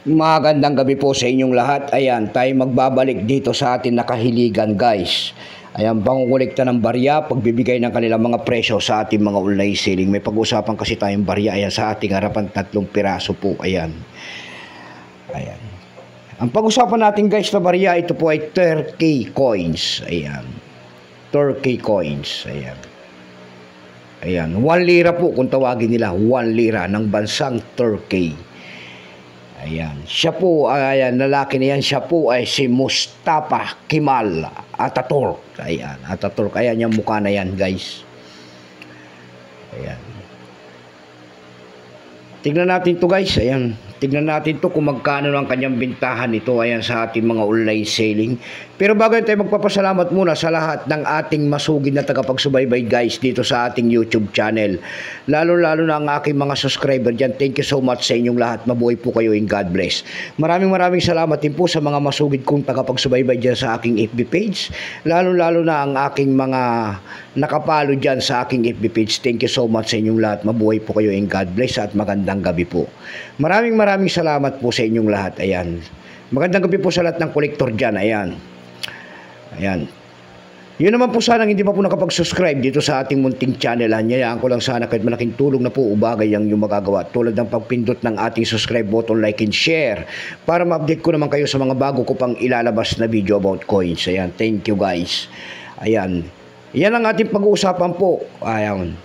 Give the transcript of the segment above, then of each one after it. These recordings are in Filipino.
Magandang gabi po sa inyong lahat. Ayan, tayo magbabalik dito sa atin nakahiligan guys. Ayan, pangungulikta ng barya, pagbibigay ng kanilang mga presyo sa ating mga online selling. May pag-usapan kasi tayong barya, ayan, sa ating harapan 3 piraso po. Ayan. Ayan. Ang pag-usapan natin guys na barya, ito po ay Turkey coins. Ayan. Turkey coins. Ayan. Ayan, 1 lira po kung tawagin nila, 1 lira ng bansang Turkey. Ayan, siya po, ayan, lalaki na yan, siya po ay si Mustafa Kemal Atatürk. Ayan, Atatürk, ayan yung mukha na yan guys. Ayan. Tignan natin to guys, ayan. Tignan natin to kung magkano ang kanyang bintahan nito, ayan, sa ating mga online selling. Pero bago tayo magpapasalamat muna sa lahat ng ating masugid na tagapagsubaybay guys dito sa ating YouTube channel. Lalo-lalo na ang aking mga subscriber dyan. Thank you so much sa inyong lahat. Mabuhay po kayo and God bless. Maraming salamat din po sa mga masugid kong tagapagsubaybay dyan sa aking FB page. Lalo-lalo na ang aking mga nakapalo dyan sa aking FB page. Thank you so much sa inyong lahat. Mabuhay po kayo and God bless at magandang gabi po. Maraming salamat po sa inyong lahat. Ayan. Magandang gabi po sa lahat ng kolektor dyan. Ayan. Ayan. Yun naman po sana hindi pa po nakapag-subscribe dito sa ating munting channel. Hanyayaan ko lang sana kahit malaking tulong na po ubagay ang yung magagawa. Tulad ng pagpindot ng ating subscribe button, like and share. Para ma-update ko naman kayo sa mga bago ko pang ilalabas na video about coins. Ayan. Thank you guys. Ayan. Yan ang ating pag-uusapan po. Ayan.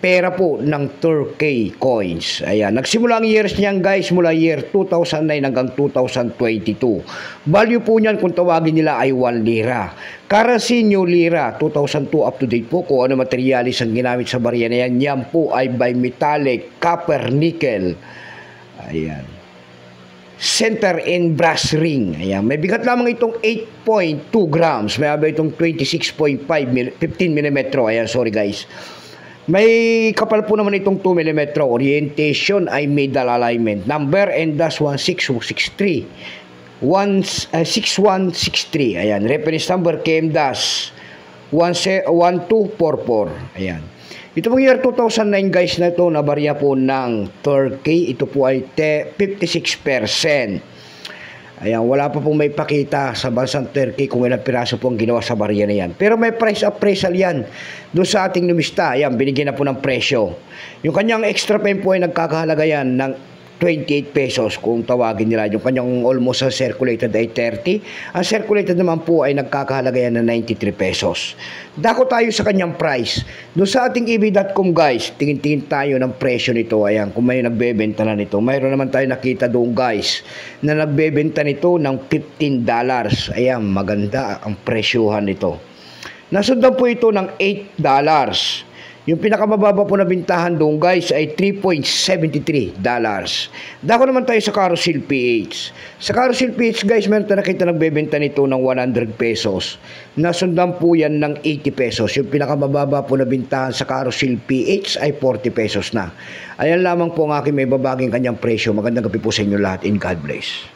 Pera po ng Turkey coins. Ayan. Nagsimula ang years niyan guys mula year 2009 hanggang 2022. Value po niyan kung tawagin nila ay 1 lira. Currency new lira 2002 up to date po. Kung ano materialis ang ginamit sa barya na yan. Yan po ay bimetallic, copper, nickel. Ayan. Center and brass ring. Ayan. May bigat lamang itong 8.2 grams. May abay itong 26.15 mm. Ayan, sorry guys. May kapal po naman itong 2 mm. Orientation ay middle alignment. Number and dash 16163. 6163. Ayan. Reference number KM dash 1244. Ayan. Ito pong year 2009 guys na ito, na barya po ng Turkey. Ito po ay 56%. Ayan, wala pa pong may pakita sa bansang Turkey kung ilang piraso po ang ginawa sa barya na yan. Pero may price appraisal yan doon sa ating numista. Ayan, binigyan na po ng presyo. Yung kanyang extra pen po ay nagkakahalaga yan ng 28 pesos kung tawagin nila. Yung kanyang almost circulated ay 30. Ang circulated naman po ay nagkakahalaga yan ng 93 pesos. Dako tayo sa kanyang price. Doon sa ating eb.com guys, tingin-tingin tayo ng presyo nito. Ayan, kung may nagbebenta na nito. Mayroon naman tayo nakita doon guys na nagbebenta nito ng $15. Ayan, maganda ang presyohan nito. Nasundan po ito ng $8. Yung pinakamababa po na bintahan doon guys ay $3.73. Dako naman tayo sa Carousel PH. Sa Carousel PH guys, meron tayo nakita nagbebenta nito ng 100 pesos. Nasundan po yan ng 80 pesos. Yung pinakamababa po na bintahan sa Carousel PH ay 40 pesos na. Ayan lamang po ang aking may babaging kanyang presyo. Magandang gabi po sa inyo lahat and God bless.